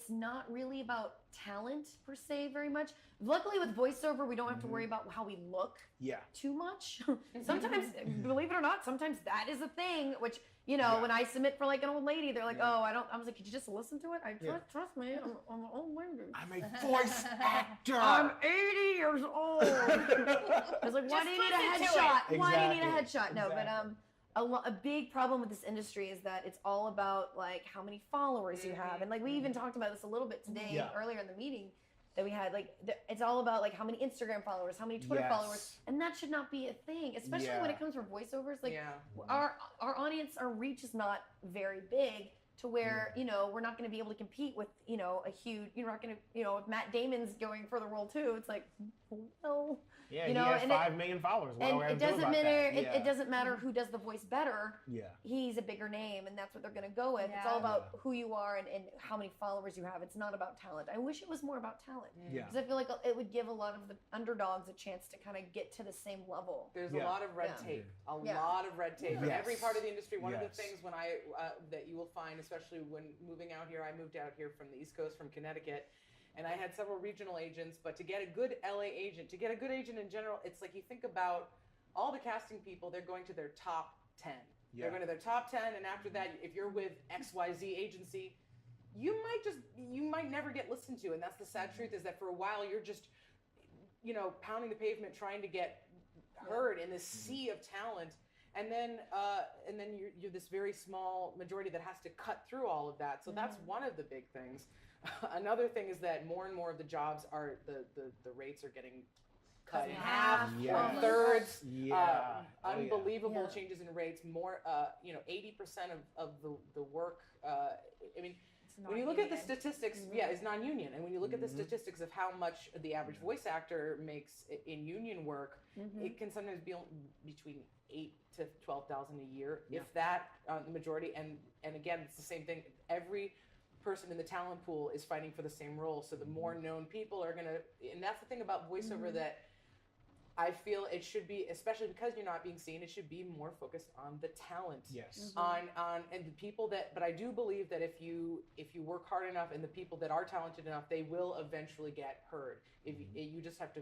not really about talent per se very much. Luckily with voiceover, we don't have to worry about how we look Yeah. too much. Sometimes, believe it or not, sometimes that is a thing, which, you know, Yeah. when I submit for like an old lady, they're like, Yeah. oh, I was like, could you just listen to it? Yeah. Trust me, I'm an old lady. I'm a voice actor. I'm 80 years old. I was like, why Just do you need a listen to headshot? it. Why do you need a Exactly. headshot? No, Exactly. but a big problem with this industry is that it's all about like how many followers you have, and like we even talked about this a little bit today Yeah. earlier in the meeting that we had. Like it's all about like how many Instagram followers, how many Twitter followers, and that should not be a thing, especially when Yeah. it comes from voiceovers. Like Yeah. our audience, our reach is not very big. To where you know we're not going to be able to compete with you know a huge. You're not going to if Matt Damon's going for the role too. It's like well. Yeah, You know, he has and 5 million followers. What And do I it have to do doesn't about matter. that? It doesn't matter who does the voice better. Yeah. He's a bigger name, and that's what they're going to go with. It's Yeah. all about who you are and how many followers you have. It's not about talent. I wish it was more about talent Yeah. because I feel like it would give a lot of the underdogs a chance to kind of get to the same level. There's Yeah. a lot of red Yeah. tape. A Yeah. lot of red tape in Yes. every part of the industry. One of Yes. the things when that you will find, especially when moving out here, I moved out here from the East Coast, from Connecticut, and I had several regional agents. But to get a good LA agent, to get a good agent in general, it's like you think about all the casting people. They're going to their top 10. Yeah. They're going to their top 10, and after that, if you're with XYZ agency, you might never get listened to. And that's the sad truth, is that for a while you're just pounding the pavement trying to get heard in this sea of talent, and then you're this very small majority that has to cut through all of that. So that's one of the big things. Another thing is that more and more of the jobs are the rates are getting cut in half Yeah. or thirds. Yeah. Oh, yeah. Unbelievable Yeah. changes in rates. More 80% of the work. I mean, It's when you look at the non-union. statistics, it's non-union, and when you look at the statistics of how much the average voice actor makes in union work, it can sometimes be between $8,000 to $12,000 a year, if that. The majority, and again, it's the same thing. Every person in the talent pool is fighting for the same role, so the more known people are gonna, and that's the thing about voiceover that I feel it should be, especially because you're not being seen, it should be more focused on the talent. Yes. On and the people that, but I do believe that if you work hard enough, and the people that are talented enough, they will eventually get heard. If you just have to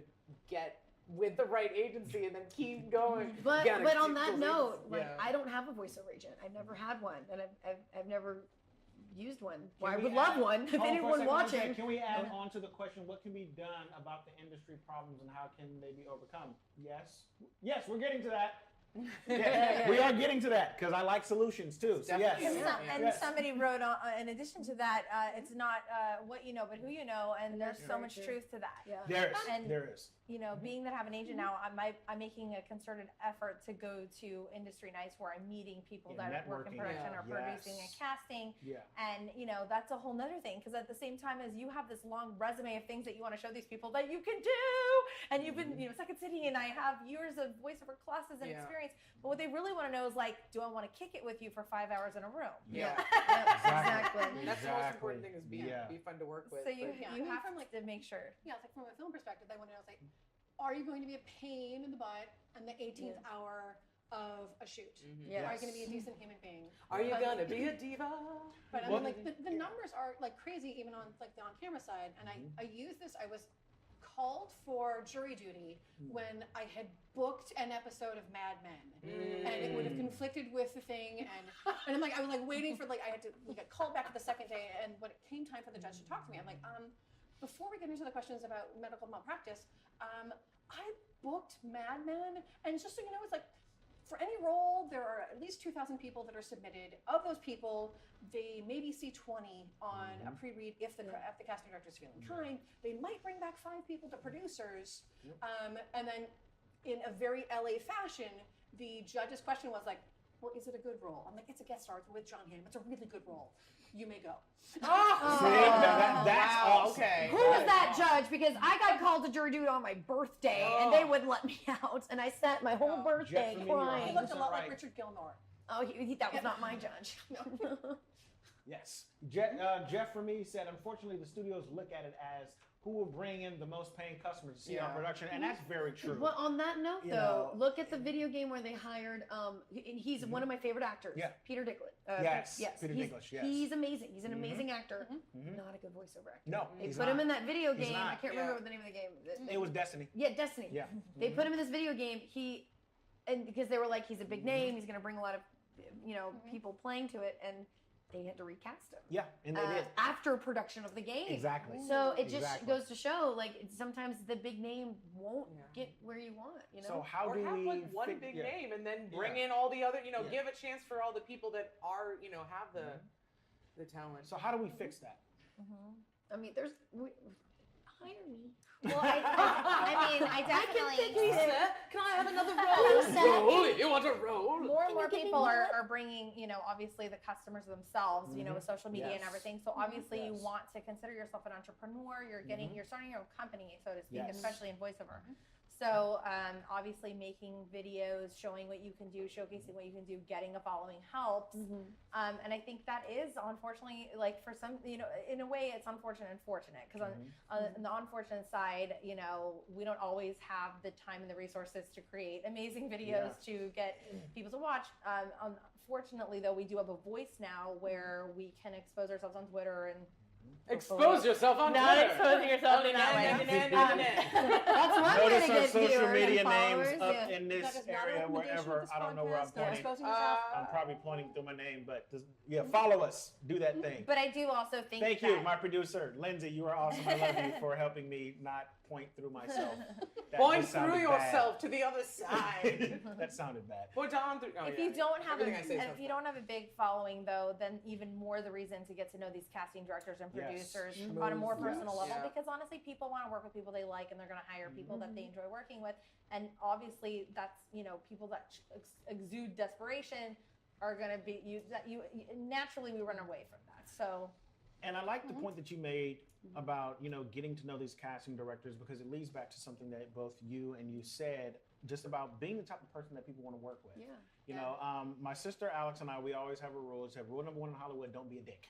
get with the right agency and then keep going. But You gotta but on keep that those note, agents- like yeah. I don't have a voiceover agent. I've never had one, and I've never used one. Well, I we would add- love one. If Hold on for a anyone second, one watching, second. Can we add on to the question, what can be done about the industry problems and how can they be overcome? Yes. Yes, we're getting to that. Yeah, we are getting to that because I like solutions too. So yes. Definitely. And Yes. somebody wrote, in addition to that, it's not what you know, but who you know, and there's so very much true. truth to that. yeah. There is. And- There is. Being that I have an agent now, I'm making a concerted effort to go to industry nights where I'm meeting people Yeah, that work in networking. production or producing and Yes. casting. Yeah. And that's a whole nother thing, because at the same time as you have this long resume of things that you want to show these people that you can do, and you've been Second City, and I have years of voiceover classes and Yeah. experience, but what they really want to know is like, do I want to kick it with you for 5 hours in a room? Yeah. Exactly. That's the most important thing, is be fun to work with. So you but- Yeah, you I mean, have from, like, to make sure. Yeah, it's like from a film perspective, they want to know, it's like, are you going to be a pain in the butt on the 18th hour of a shoot? Yes. Are you going to be a decent human being? Are you But- gonna be a diva? But I Well- mean, like the numbers are like crazy, even on like the on-camera side. And I used this. I was called for jury duty when I had booked an episode of Mad Men, and it would have conflicted with the thing. And I'm like, I was like waiting for like I had to get called back the second day, and when it came time for the judge to talk to me, I'm like, before we get into the questions about medical malpractice, I booked Mad Men, and just so you know, it's like, for any role, there are at least 2,000 people that are submitted. Of those people, they maybe see 20 on a pre-read if the casting director is feeling kind. They might bring back 5 people to producers, and then in a very LA fashion, the judge's question was like, well, is it a good role? I'm like, it's a guest star. It's with John Hamm. It's a really good role. You may go. Oh, See, that's wow, awesome. okay. Who was that judge? Because I got called to jury duty on my birthday, and they wouldn't let me out, and I spent my whole birthday Jeff, for me, you're He crying. looked a lot right. like Richard Gilmore. Oh, that was not my judge. Yes. Jeff for me said, unfortunately, the studios look at it as who will bring in the most paying customers to see our Yeah. production, and that's very true. Well, on that note, You though, know. look at the video game where they hired. And he's one of my favorite actors. Yeah. Peter Dinklage. Yes, Peter he's, Dinklage, yes. He's amazing. He's an amazing actor. Mhm. Not a good voiceover actor. No, They he's put not. him in that video He's game. not. I can't remember Yeah. what the name of the game. It was Destiny. Yeah, Destiny. Yeah. They put him in this video game. And because they were like, he's a big name. He's going to bring a lot of, people playing to it, and they had to recast him. Yeah, and they did. After production of the game. Exactly. So it just Exactly. goes to show, like, sometimes the big name won't get where you want, So how Or do have we like one fix- big yeah. name and then bring Yeah. in all the other, Yeah. give a chance for all the people that are, have the talent. So how do we fix that? I mean, hire me. Well, I mean, I definitely. Can I have another Lisa. role? You want a role? More and more people are bringing, obviously the customers themselves, with social media and Yes. everything. So obviously you Yes. want to consider yourself an entrepreneur. You're starting your own company, so to speak, Yes. especially in voiceover. So obviously making videos, showing what you can do, showcasing what you can do, getting a following helps. And I think that is unfortunately, like for some, in a way it's unfortunate and fortunate because on the unfortunate side, we don't always have the time and the resources to create amazing videos to get people to watch. Unfortunately though, we do have a voice now where we can expose ourselves on Twitter and Expose yourself on not Twitter. exposing yourself in that way. That's one way Notice to our get social viewers media and names followers. up Yeah. in That this is not a area, recommendation of wherever. this I don't know where I'm podcast, not pointing. exposing yourself. I'm probably pointing through my name, but follow us. Do that thing. But I do also think Thank that you, my producer, Lindsay. You are awesome. I love you for helping me not point through myself. That Point just sounded through yourself to the other side. bad. That sounded bad. Point on through. if you don't have Everything I say if you don't have a big following though, then even more the reason to get to know these casting directors and Yes. producers on a more personal Yes. level Yeah. because honestly people want to work with people they like and they're going to hire people that they enjoy working with, and obviously that's people that exude desperation are going to be you naturally we run away from that. So And I like the point that you made about, getting to know these casting directors because it leads back to something that both you and you said just about being the type of person that people want to work with. Yeah. My sister Alex and I, we always have a rule. It's rule number one in Hollywood, don't be a dick.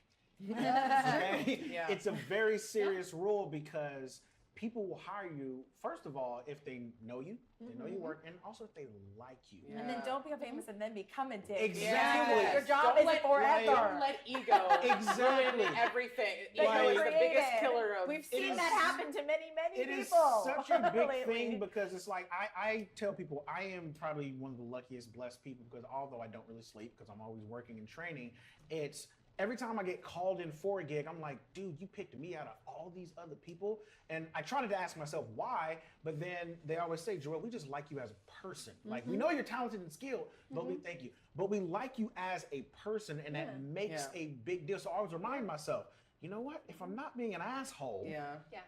Okay? Yeah. It's a very serious rule because people will hire you, first of all, if they know you, they know your work, and also if they like you. Yeah. and then don't be famous and then become a dick. Exactly. Your job Don't is let- forever. Don't let ego Exactly. ruin everything. That Ego you is the biggest created. killer of. We've It seen is- that happen to many It is people. such a big lately. thing because it's like I tell people I am probably one of the luckiest blessed people because although I don't really sleep because I'm always working and training, it's every time I get called in for a gig, I'm like, dude, you picked me out of all these other people. And I try to ask myself why, but then they always say, Joel, we just like you as a person. Like we know you're talented and skilled, but we thank you. But we like you as a person, and that makes a big deal. So I always remind myself, you know what? If I'm not being an asshole,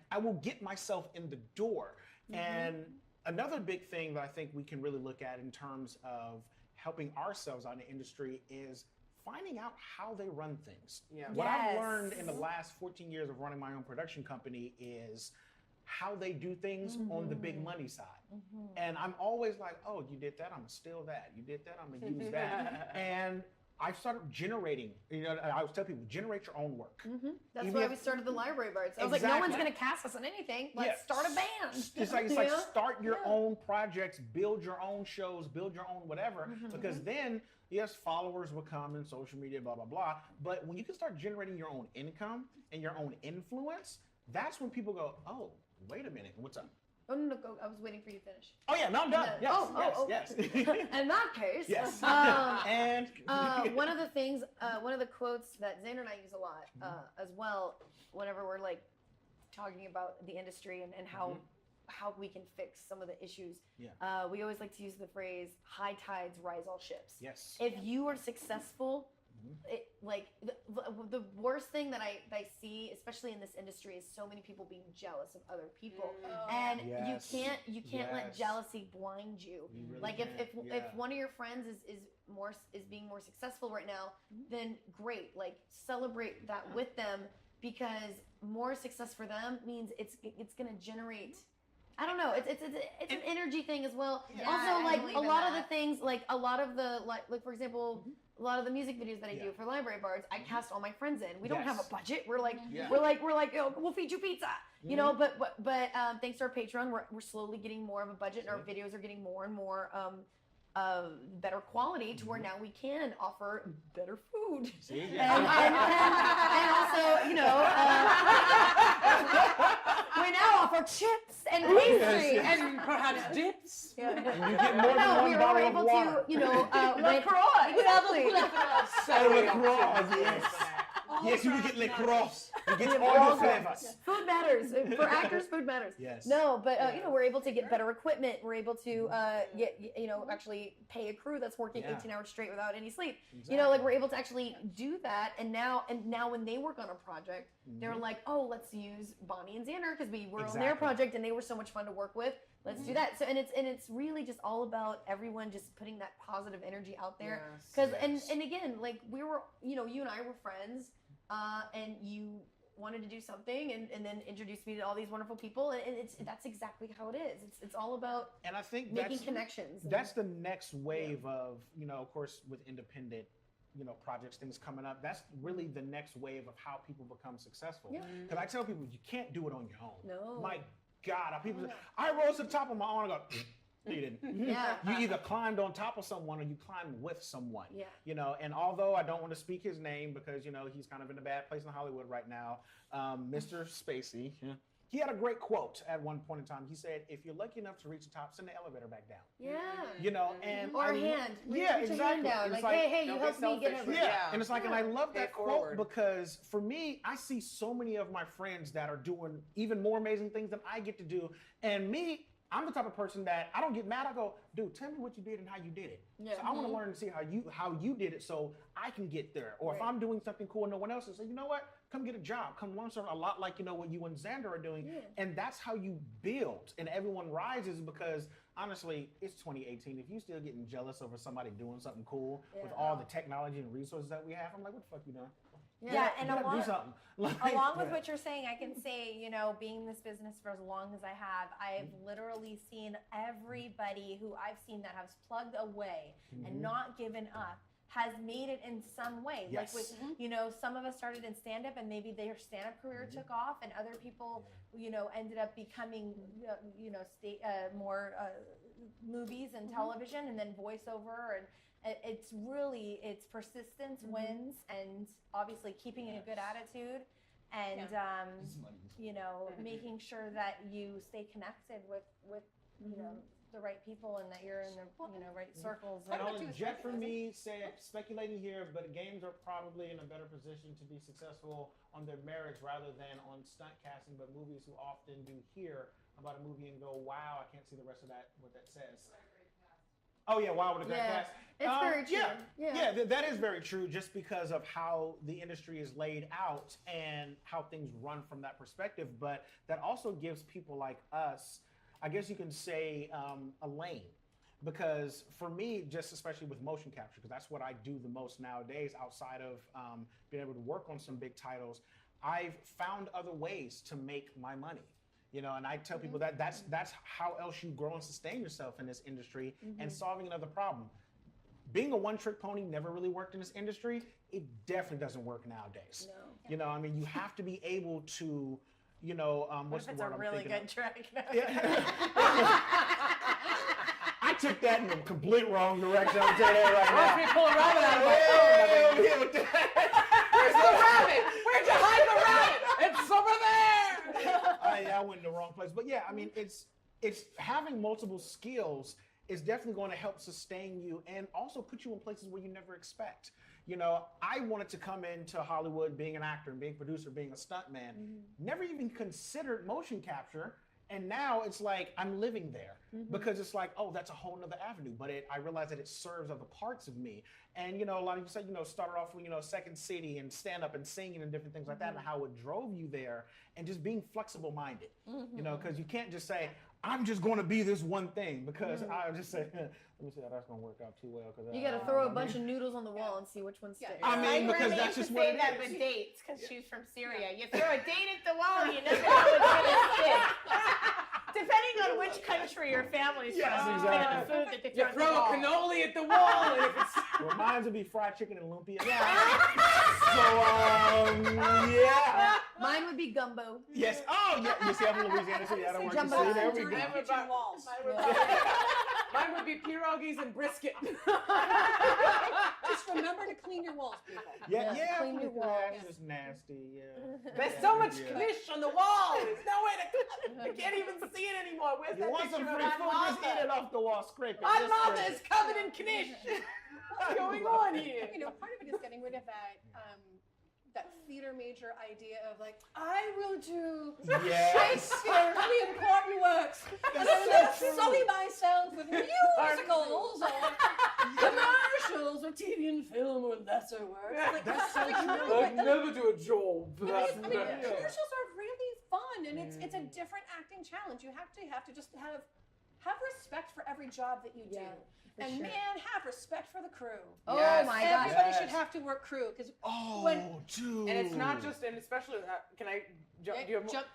I will get myself in the door. And another big thing that I think we can really look at in terms of helping ourselves out in the industry is finding out how they run things. Yeah. What I've Yes. learned in the last 14 years of running my own production company is how they do things on the big money side. And I'm always like, oh, you did that, I'm gonna steal that. You did that, I'm gonna use that. And I started generating, I always tell people, generate your own work. That's Even why if- we started the Library Bards. I was like, no one's Exactly. going to cast us on anything. Let's Yeah. start a band. It's like Yeah. start your own projects, build your own shows, build your own whatever. Because then, yes, followers will come in social media, blah blah blah. But when you can start generating your own income and your own influence, that's when people go, oh, wait a minute, what's up? Oh, no, go. I was waiting for you to finish. Oh yeah, no, I'm done. No. Yes, yes, In that case, yes. um, And one of the things, one of the quotes that Xander and I use a lot as well, whenever we're like talking about the industry and how we can fix some of the issues. We always like to use the phrase "high tides rise all ships." yes. If you are successful, the worst thing that I see, especially in this industry, is so many people being jealous of other people, and Yes. you can't let Yes. jealousy blind you. You really Like can't. if one of your friends is being more successful right now, then great. Like celebrate that with them, because more success for them means it's gonna generate. I don't know. It's an energy thing as well. Yeah, Also, I like believe a in lot of that. the things, like a lot of the like for example, a lot of the music videos that I do for Library Bards, I cast all my friends in. We don't have a Yes. budget. We're like Yeah. we're like we'll feed you pizza. You know, but thanks to our Patreon, we're slowly getting more of a budget, and our videos are getting more and more better quality to where now we can offer better food. See? And, Yeah. and also, you know, we now offer chips and pastry. Yes. And perhaps dips. And you get more than No, one we bottle were of able water. to, you know, LaCroix. exactly. So LaCroix, yes. Yes, you can get lacrosse. You get all the flavors. Food matters for actors. Food matters. Yes. No, but you know, we're able to get better equipment. We're able to get actually pay a crew that's working Yeah. 18 hours straight without any sleep. You know, like we're able to actually do that. And now when they work on a project, they're like, oh, let's use Bonnie and Xander because we were on their Exactly. project and they were so much fun to work with. Let's do that. So and it's really just all about everyone just putting that positive energy out there. Because and again, like we were, you know, you and I were friends. And you wanted to do something and then introduced me to all these wonderful people, and that's exactly how it is. It's all about And I think making that's connections. that's the next wave of, you know, of course, with independent, you know, projects, things coming up. That's really the next wave of how people become successful. Yeah. Because I tell people, you can't do it on your own. No. My God, people say, I rose to the top of my own. I go, no, you didn't. Yeah. You either climbed on top of someone or you climbed with someone. Yeah. You know, and although I don't want to speak his name because, you know, he's kind of in a bad place in Hollywood right now, Mr. Spacey, he had a great quote at one point in time. He said, if you're lucky enough to reach the top, send the elevator back down. Yeah. You know, and Or a I- hand. Yeah, Reach a exactly. hand down. It's Like, hey, you don't be helped me get selfish. over. Yeah. Yeah. And it's like, and I love Pay that it quote forward. because for me, I see so many of my friends that are doing even more amazing things than I get to do. And me, I'm the type of person that I don't get mad. I go, dude, tell me what you did and how you did it. Yeah. So I want to learn and see how you did it so I can get there. Or if Right. I'm doing something cool and no one else is, say, you know what? Come get a job. Come learn something a lot like, you know, what you and Xander are doing. Yeah. And that's how you build. And everyone rises because honestly, it's 2018. If you still getting jealous over somebody doing something cool with all the technology and resources that we have, I'm like, what the fuck you doing? Yeah, and You gotta do along, something. Like, along with yeah. what you're saying, I can say, you know, being in this business for as long as I have, I've literally seen everybody who I've seen that has plugged away and not given up has made it in some way. Yes. Like with, you know, some of us started in stand-up and maybe their stand-up career took off, and other people, you know, ended up becoming, you know, more movies and television, and then voiceover, and it's persistence wins, and obviously keeping a good attitude, and you know, making sure that you stay connected with you know, the right people, and that you're in the, you know, right circles. And Talk only about you as Jet for friends. me said, speculating here, but games are probably in a better position to be successful on their merits rather than on stunt casting. But movies who often do hear about a movie and go, wow, I can't see the rest of that, what that says. Oh yeah, wow, with a great Yeah. cast. It's very true. Yeah, that is very true just because of how the industry is laid out and how things run from that perspective. But that also gives people like us, I guess you can say, a lane. Because for me, just especially with motion capture, because that's what I do the most nowadays outside of being able to work on some big titles, I've found other ways to make my money. You know, and I tell people that that's how else you grow and sustain yourself in this industry and solving another problem. Being a one-trick pony never really worked in this industry. It definitely doesn't work nowadays. No. You know, I mean, you have to be able to, you know, What what's if the it's word a I'm really thinking good of? trick? Yeah. I took that in the complete wrong direction. I'll tell you that right now. If we pull a rabbit out of my phone, Way over here with that. where's the rabbit? Where'd you hide the rabbit? It's over there. I went in the wrong place. But yeah, I mean, it's having multiple skills is definitely going to help sustain you and also put you in places where you never expect. You know, I wanted to come into Hollywood being an actor and being a producer, being a stuntman. Never even considered motion capture. And now it's like I'm living there because it's like, oh, that's a whole nother avenue. But I realize that it serves other parts of me. And, you know, a lot of you said, you know, started off with, you know, Second City and stand up and singing and different things like that, and how it drove you there, and just being flexible minded, you know, because you can't just say, I'm just going to be this one thing, because I'll just say, let me see how that's going to work out too well. Cause You got to throw a bunch of noodles on the wall and see which one sticks. I mean, My because grandma that's used just to what say it that is. with dates, because she's from Syria. You throw a date at the wall, you never know what's gonna stick. Depending on which country or family's Yes, from, exactly. depending on the food that they You throw at throw the a wall. cannoli at the wall, and if it's Well, mine would be fried chicken and lumpia. So, yeah. Mine would be gumbo. Yes. Oh, yeah. You see, I'm from Louisiana, so yeah, I don't work. Jumbo See, there we center. go. Mine would Kitchen walls. Mine would be pierogies and brisket. Just remember to clean your walls, people. Yeah, yeah. Clean your walls. That's just nasty. Yeah. There's Yeah, so much yeah. knish on the wall. There's no way to. I can't even see it anymore. Where's You that want some picture free of food? my Just eat it mother? off the wall, scrape it. My just mother scrape is it. covered in knish. What's going on here? You know, part of it is getting rid of that that theater major idea of like, I will do Yes. Shakespeare's really important works, and I'm going to sully myself with musicals or commercials or TV and film or lesser works. Like, That's so like, true. no, I'd never do a job. I mean, Yeah. commercials are really fun, and it's a different acting challenge. You have to just have respect for every job that you do, Yeah, and sure. man, have respect for the crew. Oh Yes. my gosh. Everybody Yes. should have to work crew because Oh, When- dude. And it's not just, and especially, can I jump? Do you have more? jump.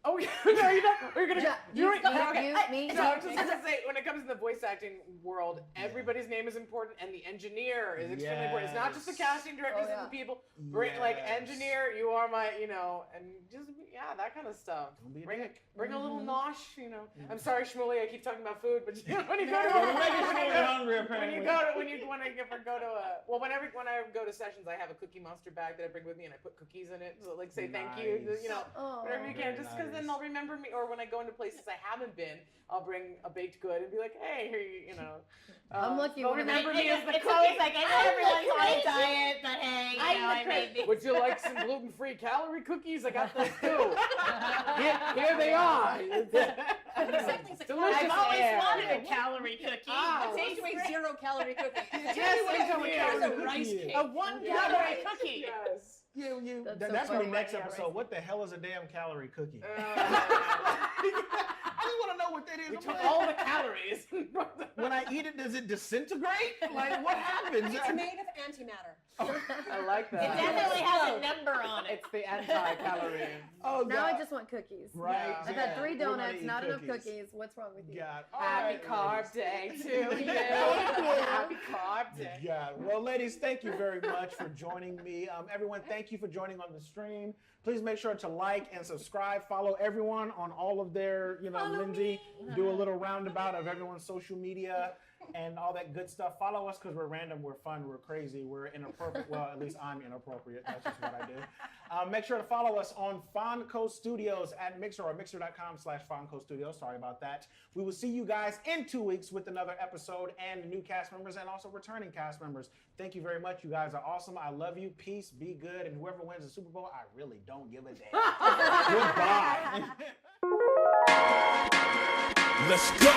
Oh, yeah. No, you're not. Are you gonna? Ja- you're you, right. you, Okay. me, No, I you. was just gonna say, when it comes to the voice acting world, everybody's name is important, and the engineer is extremely important. It's not just the Yes. casting directors Oh, yeah. and the people. Bring like Yes. engineer, you are my, you know, and just that kind of stuff. Don't be a Bring dick. bring a little nosh, you know. I'm sorry, Shmuley, I keep talking about food, but you know, when you go to We're making Shmuley hungry, when you apparently. go to when I go to when I go to sessions, I have a Cookie Monster bag that I bring with me, and I put cookies in it. So like say thank you, Nice. you know. Oh. Whatever you can, Very just because then nice. they'll remember me. Or when I go into places I haven't been, I'll bring a baked good and be like, "Hey, here you know." I'm lucky they'll when remember me as the It's cookie. always like, I know I'm the everyone's on a crazy- diet, but hey, you I'm know, the I made these. Would you like some gluten-free calorie cookies? I got those too. Here they are. Exactly, it's like Delicious I've always air. wanted a calorie cookie. Oh. It Supposed tastes to be great. 0 calorie cookie. Yes, I know what Yeah, calorie it's a cookie rice is. cake. A 1 Yeah. calorie cookie. Yes. That's That's so gonna funny. be next Yeah, episode. right. What the hell is a damn calorie cookie? Uh, I just want to know what that is. we I'm took like, all the calories. when I eat it, does it disintegrate? Like, what happens? It's made of antimatter. I like It that. definitely has a number on it. It's the anti-calorie. Oh, Now I God. just want cookies. Right. Yeah. I've yeah. had 3 We're gonna donuts, eat not enough cookies. What's wrong with you? God. All Happy right, carb day to you. Yeah. Happy carb day. God. Well, ladies, thank you very much for joining me. Everyone, thank you for joining on the stream. Please make sure to like and subscribe. Follow everyone on all of their, Lindsay, do a little roundabout of everyone's social media and all that good stuff. Follow us because we're random, we're fun, we're crazy, we're inappropriate. Well, at least I'm inappropriate. That's just what I do. Make sure to follow us on Fonco Studios at Mixer or mixer.com/Fonco Studios. Sorry about that. We will see you guys in 2 weeks with another episode and new cast members and also returning cast members. Thank you very much. You guys are awesome. I love you. Peace. Be good. And whoever wins the Super Bowl, I really don't give a damn. Goodbye. Let's go.